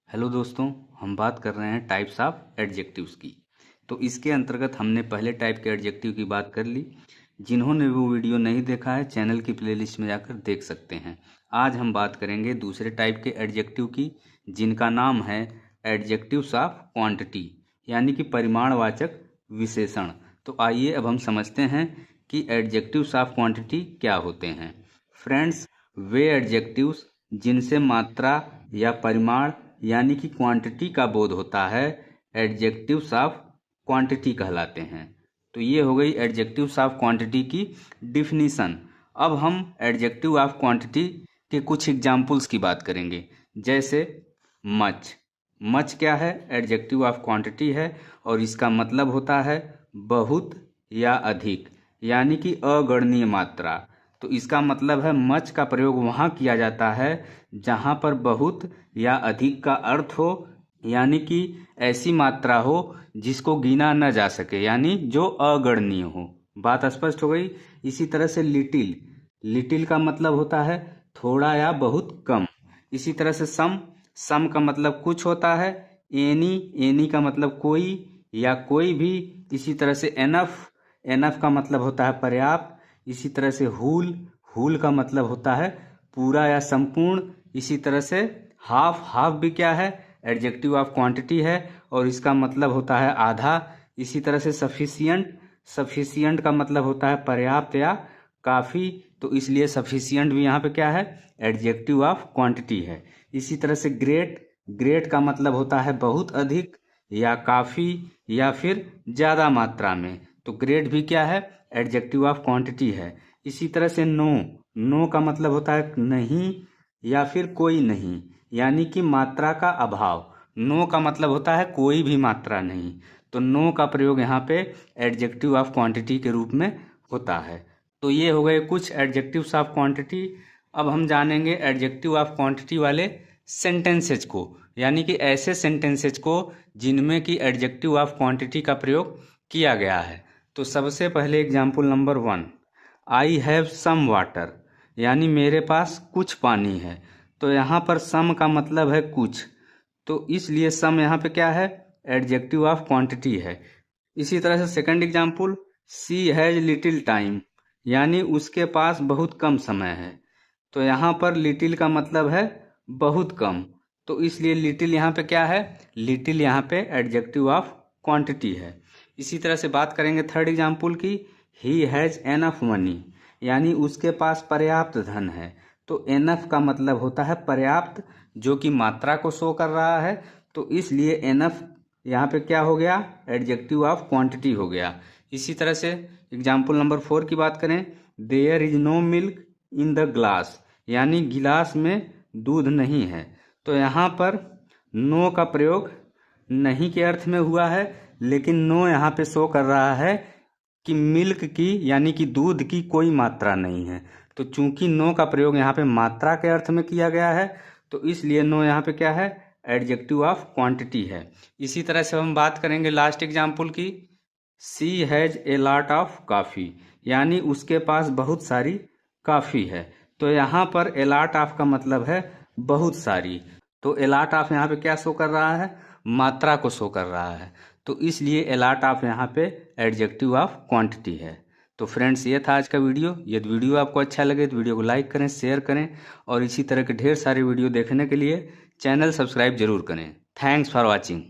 Hello दोस्तों, हम बात कर रहे हैं टाइप्स ऑफ एडजेक्टिव्स की। तो इसके अंतर्गत हमने पहले टाइप के एडजेक्टिव की बात कर ली। जिन्होंने वो वीडियो नहीं देखा है, चैनल की प्लेलिस्ट में जाकर देख सकते हैं। आज हम बात करेंगे दूसरे टाइप के एडजेक्टिव की, जिनका नाम है एडजेक्टिव्स ऑफ क्वांटिटी, यानी कि परिमाणवाचक विशेषण। तो आइए अब हम समझते हैं कि एडजेक्टिव्स ऑफ क्वांटिटी क्या होते हैं। फ्रेंड्स, वे एडजेक्टिव्स जिनसे मात्रा या परिमाण यानी कि क्वांटिटी का बोध होता है, एडजेक्टिव्स ऑफ क्वांटिटी कहलाते हैं। तो ये हो गई एडजेक्टिव्स ऑफ क्वांटिटी की डिफिनीशन। अब हम एडजेक्टिव ऑफ क्वांटिटी के कुछ एग्जाम्पल्स की बात करेंगे, जैसे मच। मच क्या है? एडजेक्टिव ऑफ क्वांटिटी है और इसका मतलब होता है बहुत या अधिक, यानी कि अगणनीय मात्रा। तो इसका मतलब है मच का प्रयोग वहाँ किया जाता है जहाँ पर बहुत या अधिक का अर्थ हो, यानी कि ऐसी मात्रा हो जिसको गिना न जा सके, यानी जो अगणनीय हो। बात स्पष्ट हो गई। इसी तरह से लिटिल। लिटिल का मतलब होता है थोड़ा या बहुत कम। इसी तरह से सम। सम का मतलब कुछ होता है। एनी। एनी का मतलब कोई या कोई भी। इसी तरह से एनफ। एनफ का मतलब होता है पर्याप्त। इसी तरह से हुल। हुल का मतलब होता है पूरा या संपूर्ण। इसी तरह से हाफ। हाफ भी क्या है? एडजेक्टिव ऑफ क्वांटिटी है और इसका मतलब होता है आधा। इसी तरह से सफिशियंट। सफिशियंट का मतलब होता है पर्याप्त या काफ़ी। तो इसलिए सफिशियंट भी यहाँ पे क्या है? एडजेक्टिव ऑफ क्वांटिटी है। इसी तरह से ग्रेट। ग्रेट का मतलब होता है बहुत अधिक या काफ़ी या फिर ज़्यादा मात्रा में। तो ग्रेट भी क्या है? एडजेक्टिव ऑफ क्वांटिटी है। इसी तरह से नो। नो का मतलब होता है नहीं या फिर कोई नहीं, यानी कि मात्रा का अभाव। नो का मतलब होता है कोई भी मात्रा नहीं। तो नो का प्रयोग यहाँ पे एडजेक्टिव ऑफ क्वांटिटी के रूप में होता है। तो ये हो गए कुछ एडजेक्टिव्स ऑफ क्वांटिटी। अब हम जानेंगे एडजेक्टिव ऑफ क्वांटिटी वाले सेंटेंसेज को, यानी कि ऐसे सेंटेंसेज को जिनमें कि एडजेक्टिव ऑफ क्वांटिटी का प्रयोग किया गया है। तो सबसे पहले example number 1, I have some water, यानी मेरे पास कुछ पानी है। तो यहाँ पर सम का मतलब है कुछ, तो इसलिए सम यहाँ पे क्या है? एडजेक्टिव ऑफ क्वांटिटी है। इसी तरह से second example, she has little time, यानी उसके पास बहुत कम समय है। तो यहाँ पर लिटिल का मतलब है बहुत कम, तो इसलिए लिटिल यहाँ पे क्या है? लिटिल यहाँ पे एडजेक्टिव ऑफ क्वांटिटी है। इसी तरह से बात करेंगे थर्ड एग्जाम्पल की, ही हैज़ एनफ मनी, यानी उसके पास पर्याप्त धन है। तो एनफ का मतलब होता है पर्याप्त, जो कि मात्रा को शो कर रहा है। तो इसलिए एनफ यहाँ पे क्या हो गया? एडजेक्टिव ऑफ क्वांटिटी हो गया। इसी तरह से एग्जाम्पल नंबर 4 की बात करें, there is no milk in the glass, यानी गिलास में दूध नहीं है। तो यहाँ पर नो का प्रयोग नहीं के अर्थ में हुआ है, लेकिन नो यहाँ पे शो कर रहा है कि मिल्क की, यानी कि दूध की कोई मात्रा नहीं है। तो चूंकि नो का प्रयोग यहाँ पे मात्रा के अर्थ में किया गया है, तो इसलिए नो यहाँ पे क्या है? एडजेक्टिव ऑफ क्वांटिटी है। इसी तरह से हम बात करेंगे लास्ट एग्जाम्पल की, she has a lot of coffee, यानी उसके पास बहुत सारी काफ़ी है। तो यहाँ पर ए लॉट ऑफ का मतलब है बहुत सारी। तो ए लॉट ऑफ यहाँ पे क्या शो कर रहा है? मात्रा को शो कर रहा है। तो इसलिए ए लॉट ऑफ यहाँ पे एडजेक्टिव ऑफ क्वांटिटी है। तो फ्रेंड्स, ये था आज का वीडियो। यदि वीडियो आपको अच्छा लगे तो वीडियो को लाइक करें, शेयर करें और इसी तरह के ढेर सारे वीडियो देखने के लिए चैनल सब्सक्राइब जरूर करें। Thanks for watching.